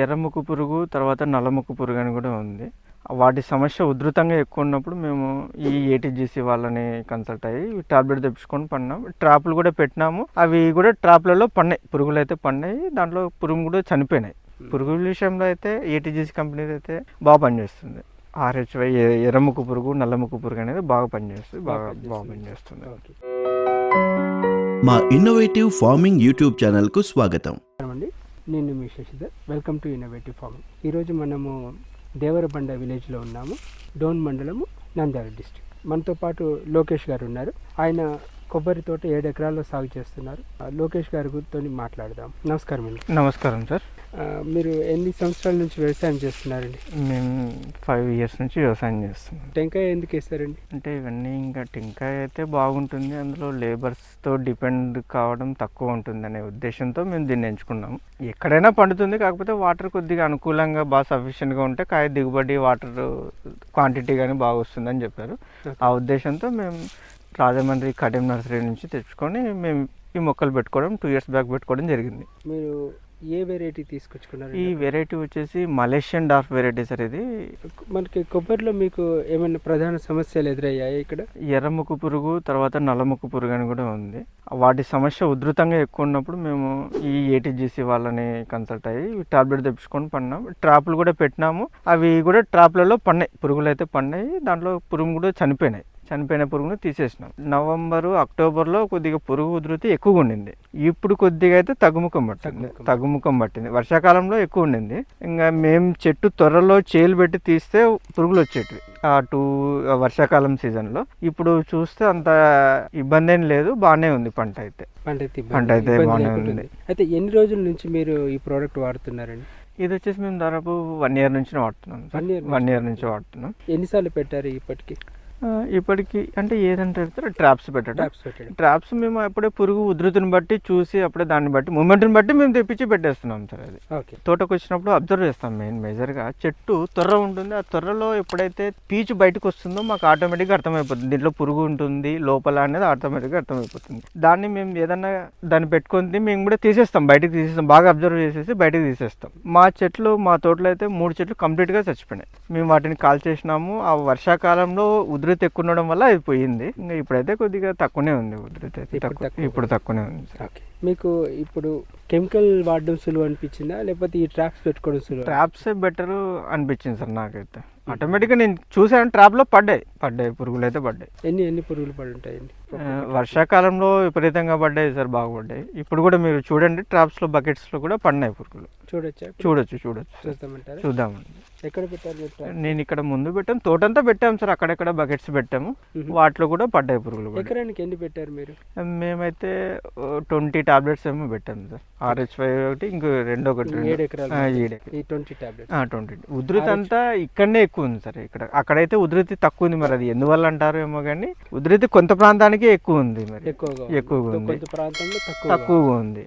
ఎర్రముక్కు పురుగు, తర్వాత నల్లముక్కు పురుగు అని కూడా ఉంది. వాటి సమస్య ఉధృతంగా ఎక్కువ ఉన్నప్పుడు మేము ఈ ఏటీజీసీ వాళ్ళని కన్సల్ట్ అయ్యి టాబ్లెట్ తెప్పించుకొని పడినాం. ట్రాప్లు కూడా పెట్టినాము. అవి కూడా ట్రాప్లలో పడినాయి, పురుగులు అయితే పడినాయి. దాంట్లో పురుగు కూడా చనిపోయినాయి. పురుగుల విషయంలో అయితే ఏటీజీసీ కంపెనీ అయితే బాగా పనిచేస్తుంది. ఆర్హెచ్వై ఎర్రముక్కు పురుగు, నల్లముక్కు పురుగు అనేది బాగా పనిచేస్తుంది, బాగా పనిచేస్తుంది. మా ఇన్నోవేటివ్ ఫార్మింగ్ యూట్యూబ్ ఛానల్కు స్వాగతం. నేను మీ Shashidhar, welcome to innovative farming. ఈరోజు మనము దేవరబండ విలేజ్లో ఉన్నాము, డోన్ మండలము, నంద్యాల డిస్ట్రిక్ట్. మనతో పాటు లోకేష్ గారు ఉన్నారు. ఆయన కొబ్బరి తోట 7 ఎకరాల్లో సాగు చేస్తున్నారు. లోకేష్ గారితో మాట్లాడదాం. నమస్కారం అండి. నమస్కారం సార్. మీరు ఎన్ని సంవత్సరాల నుంచి వ్యవసాయం చేస్తున్నారండి? మేము 5 years నుంచి వ్యవసాయం చేస్తున్నాం. టెంకాయ ఎందుకు వేస్తారండి? అంటే ఇవన్నీ ఇంకా టెంకాయ అయితే బాగుంటుంది, అందులో లేబర్స్తో డిపెండ్ కావడం తక్కువ ఉంటుంది అనే ఉద్దేశంతో మేము దీన్ని ఎంచుకున్నాము. ఎక్కడైనా పండుతుంది, కాకపోతే వాటర్ కొద్దిగా అనుకూలంగా బాగా సఫిషియెంట్గా ఉంటే కాయ దిగుబడి, వాటర్ క్వాంటిటీ కానీ బాగా వస్తుందని చెప్పారు. ఆ ఉద్దేశంతో మేము రాజమండ్రి కడియం నర్సరీ నుంచి తెచ్చుకొని మేము ఈ మొక్కలు పెట్టుకోవడం 2 years బ్యాక్ పెట్టుకోవడం జరిగింది. మీరు ఏ వెరైటీ తీసుకొచ్చుకున్నారు? ఈ వెరైటీ వచ్చేసి మలేషియన్ డార్ఫ్ వెరైటీ సార్. ఇది మనకి కొబ్బరిలో మీకు ఏమైనా ప్రధాన సమస్యలు ఎదురయ్యాయి ఇక్కడ? ఎర్రముక్కు పురుగు, తర్వాత నల్లముక్కు పురుగు అని కూడా ఉంది. వాటి సమస్య ఉధృతంగా ఎక్కువ ఉన్నప్పుడు మేము ఈ ఏటీజీసీ వాళ్ళని కన్సల్ట్ అయ్యి టాబ్లెట్ తెప్పించుకొని పడినాం. ట్రాప్లు కూడా పెట్టినాము. అవి కూడా ట్రాప్లలో పడినాయి, పురుగులు అయితే పడినాయి. దాంట్లో పురుగు కూడా చనిపోయిన పురుగును తీసేసినాం. నవంబరు, అక్టోబర్లో కొద్దిగా పురుగు ఉధృతి ఎక్కువగా ఉండింది. ఇప్పుడు కొద్దిగా అయితే తగ్గుముఖం పట్టింది. వర్షాకాలంలో ఎక్కువ ఉండింది. ఇంకా మేము చెట్టు త్వరలో చేలు పెట్టి తీస్తే పురుగులు వచ్చేటివి వర్షాకాలం సీజన్లో. ఇప్పుడు చూస్తే అంత ఇబ్బంది ఏం లేదు, బాగానే ఉంది పంట అయితే బాగానే ఉంది. అయితే ఎన్ని రోజుల నుంచి మీరు ఈ ప్రోడక్ట్ వాడుతున్నారండి? ఇది వచ్చేసి మేము దాదాపు 1 year నుంచి వాడుతున్నాం. 1 year నుంచి వాడుతున్నాం. ఎన్నిసార్లు పెట్టారు ఇప్పటికి? ఇప్పటికి అంటే ఏదంటే ట్రాప్స్ పెట్టడం. ట్రాప్స్ మేము అప్పుడే పురుగు ఉధృతిని బట్టి చూసి అప్పుడే దాన్ని బట్టి మూమెంట్ని బట్టి మేము తెప్పించి పెట్టేస్తున్నాం సార్. అది తోటకు వచ్చినప్పుడు అబ్జర్వ్ చేస్తాం. మేజర్గా చెట్టు తొర్ర ఉంటుంది. ఆ తొర్రలో ఎప్పుడైతే పీచు బయటకు వస్తుందో మాకు ఆటోమేటిక్గా అర్థమైపోతుంది దీంట్లో పురుగు ఉంటుంది లోపల అనేది ఆటోమేటిక్గా అర్థమైపోతుంది. దాన్ని మేము ఏదన్నా దాన్ని పెట్టుకొని మేము కూడా బయటకు తీసేస్తాం. బాగా అబ్జర్వ్ చేసేసి బయటకు తీసేస్తాం. మా తోటలో అయితే 3 చెట్లు కంప్లీట్గా చచ్చిపోయినాయి. మేము వాటిని కాల్ చేసినాము. ఆ వర్షాకాలంలో ఉధృతి ఎక్కువ ఉండడం వల్ల అది పోయింది. ఇంకా ఇప్పుడైతే కొద్దిగా తక్కువనే ఉంది ఉధృతి అయితే. ఇప్పుడు తక్కువనే ఉంది. మీకు ఇప్పుడు కెమికల్ వాడడం సులువు అనిపించిందా, లేకపోతే ఈ ట్రాప్స్ పెట్టుకోవడం సులువు? ట్రాప్స్ బెటర్ అనిపించింది సార్ నాకైతే. ఆటోమేటిక్గా నేను చూసాను ట్రాప్లో పడ్డాయి పురుగులు అయితే పడ్డాయి. ఎన్ని పురుగులు పడి ఉంటాయండి? వర్షాకాలంలో విపరీతంగా పడ్డాయి సార్, బాగా పడ్డాయి. ఇప్పుడు కూడా మీరు చూడండి, ట్రాప్స్లో బకెట్స్లో కూడా పడినాయి పురుగులు. చూడొచ్చు చూద్దామండి. ఎక్కడ పెట్టారు? నేను ఇక్కడ ముందు పెట్టాము, తోటంతా పెట్టాము సార్. అక్కడెక్కడ బకెట్స్ పెట్టాము, వాటిలో కూడా పడ్డాయి పురుగులు. ఎకరానికి ఎన్ని పెట్టారు మీరు? మేమైతే 20 టాబ్లెట్స్ ఏమో పెట్టాము సార్. ఆర్హెచ్వై ఒకటి, ఇంకో 7 ఎకరాలు 20 టాబ్లెట్స్. 20. ఉధృతి అంతా ఇక్కడనే ఎక్కువ ఉంది సార్. అక్కడైతే ఉధృతి తక్కువ ఉంది. మరి అది ఎందువల్ల అంటారు ఏమో కానీ ఉధృతి కొంత ప్రాంతానికి ఎక్కువ ఉంది. మరి ఎక్కువగా ఉంది, కొంత ప్రాంతంలో తక్కువగా ఉంది.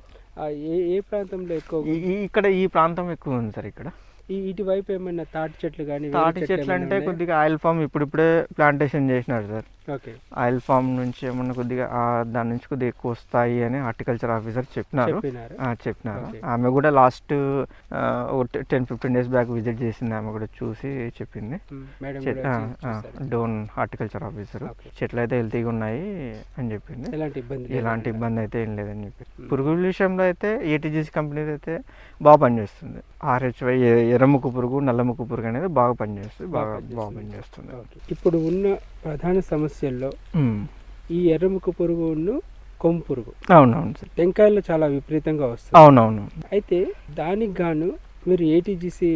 ఏ ప్రాంతంలో ఎక్కువ? ఇక్కడ ఈ ప్రాంతం ఎక్కువ ఉంది సార్. ఇక్కడ ఇటువైపు ఏమైనా తాటి చెట్లు కానీ? తాటి చెట్లు అంటే కొద్దిగా ఆయిల్ ఫామ్ ఇప్పుడిప్పుడే ప్లాంటేషన్ చేసినారు సార్. ఆయిల్ ఫామ్ నుంచి ఏమన్నా కొద్దిగా దాని నుంచి కొద్దిగా ఎక్కువ వస్తాయి అని హార్టికల్చర్ ఆఫీసర్ చెప్పినారు. ఆమె కూడా లాస్ట్ 10-15 days బ్యాక్ విజిట్ చేసింది. ఆమె కూడా చూసి చెప్పింది. డోన్ హార్టికల్చర్ ఆఫీసర్ చెట్లు అయితే హెల్తీగా ఉన్నాయి అని చెప్పింది. ఎలాంటి ఇబ్బంది అయితే ఏం లేదని చెప్పి. పురుగుల విషయంలో అయితే ఏటీజీసీ కంపెనీ అయితే బాగా పనిచేస్తుంది. ఆర్హెచ్వై ఎర్రముక్కు పురుగు, నల్లముక్కు పురుగు అనేది బాగా పనిచేస్తుంది, బాగా పనిచేస్తుంది. ఇప్పుడు ఉన్న ప్రధాన సమస్యల్లో ఈ ఎర్రముక్కు పురుగును, కొమ్ము పురుగు. అవునవును సార్. టెంకాయల్లో చాలా విపరీతంగా వస్తుంది. అవునవును. అయితే దానికి గాను మీరు ఏటీజీసీ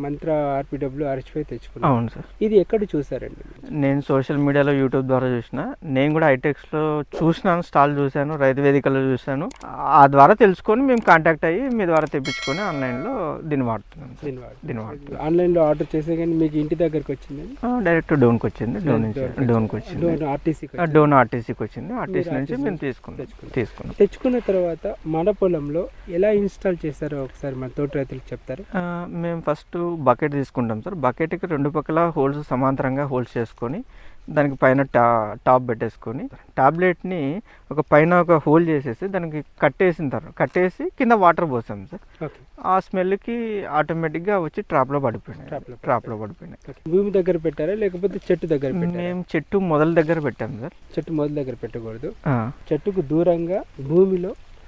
మంత్ర ఆర్పిడబ్ల్యూ ఆర్హెచ్వై తెచ్చుకున్నారు. అవును సార్. ఇది ఎక్కడ చూసారండి? నేను సోషల్ మీడియాలో, యూట్యూబ్ ద్వారా చూసిన. నేను కూడా హైటెక్స్లో చూసినాను, స్టాల్ చూశాను, రైతు వేదికలో చూశాను. ఆ ద్వారా తెలుసుకొని మేము కాంటాక్ట్ అయ్యి మీ ద్వారా తెప్పించుకొని ఆన్లైన్లో దీన్ని వాడుతున్నాను. ఆన్లైన్లో ఆర్డర్ చేసే కానీ మీకు ఇంటి దగ్గరకు వచ్చింది? డైరెక్ట్ డోన్కి వచ్చింది. డోన్ ఆర్టీసీకి వచ్చింది. ఆర్టీసీ నుంచి మేము తీసుకున్నాం. తెచ్చుకున్న తర్వాత మన పొలంలో ఎలా ఇన్స్టాల్ చేశారో ఒకసారి మన తోట రైతులకు చెప్తారు? మేము ఫస్ట్ బకెట్ తీసుకుంటాం సార్. బకెట్కి 2 పక్కల హోల్స్ సమాంతరంగా హోల్స్ చేసుకొని దానికి పైన టాప్ పెట్టేసుకొని టాబ్లెట్ని పైన ఒక హోల్ చేసేసి దానికి కట్టేసి కింద వాటర్ పోసాం సార్. ఓకే. ఆ స్మెల్కి ఆటోమేటిక్గా వచ్చి ట్రాప్లో పడిపోయినాయి. భూమి దగ్గర పెట్టారా లేకపోతే చెట్టు దగ్గర పెట్టారా? మేము చెట్టు మొదల దగ్గర పెట్టాం సార్. చెట్టు మొదల దగ్గర పెట్టకూడదు, చెట్టుకు దూరంగా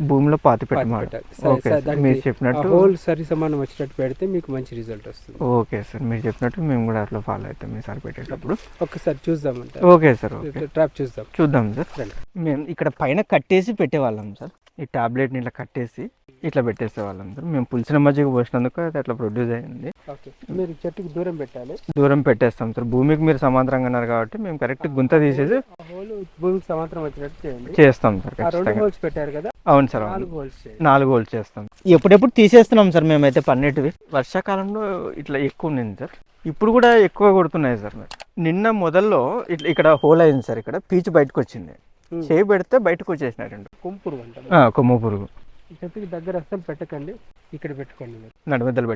భూమిలో పాతి పెట్టాలి. మీరు చెప్పినట్టు హోల్ సరి సమానం వచ్చేటట్టు పెడితే మీకు మంచి రిజల్ట్ వస్తుంది. ఓకే సార్, మీరు చెప్పినట్టు మేము కూడా అట్లా ఫాలో అవుతాం ఈసారి పెట్టేటప్పుడు. ఒక్కసారి చూద్దామంట. ఓకే సార్, ట్రాప్ చూద్దాం సార్. మేము ఇక్కడ పైన కట్టేసి పెట్టేవాళ్ళం సార్. ఈ టాబ్లెట్ని ఇట్లా కట్టేసి ఇట్లా పెట్టేసేవాళ్ళం సార్. మేము పులిసిన మజ్జిగ పోసినందుకు అది అట్లా ప్రొడ్యూస్ అయ్యింది. మీరు చెట్టుకు దూరం పెట్టాలి. దూరం పెట్టేస్తాం సార్. భూమికి మీరు సమాంతరంగా అన్నారు కాబట్టి మేము కరెక్ట్ గుంత తీసేసి భూమికి సమాంతరం వచ్చేటట్టు చేస్తాం సార్. హోల్స్ పెట్టారు కదా? అవును సార్, 4 హోల్స్ చేస్తాం. ఎప్పుడెప్పుడు తీసేస్తున్నాం సార్ మేమైతే పన్నెటివి. వర్షాకాలంలో ఇట్లా ఎక్కువ ఉంది సార్. ఇప్పుడు కూడా ఎక్కువ కొడుతున్నాయి సార్. నిన్న మొదల్లో ఇక్కడ హోల్ అయింది సార్. ఇక్కడ పీచు బయటకు వచ్చింది. చేయి పెడితే బయటకు వచ్చేసినాయి 2 కొమ్ము పురుగు. చెట్టుకి దగ్గర అసలు పెట్టకండి, ఇక్కడ పెట్టుకోండి. నడిమద్దలు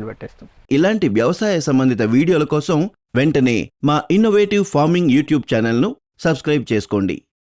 పెట్టేస్తాం. ఇలాంటి వ్యవసాయ సంబంధిత వీడియోల కోసం వెంటనే మా ఇన్నోవేటివ్ ఫార్మింగ్ యూట్యూబ్ ఛానల్ను సబ్స్క్రైబ్ చేసుకోండి.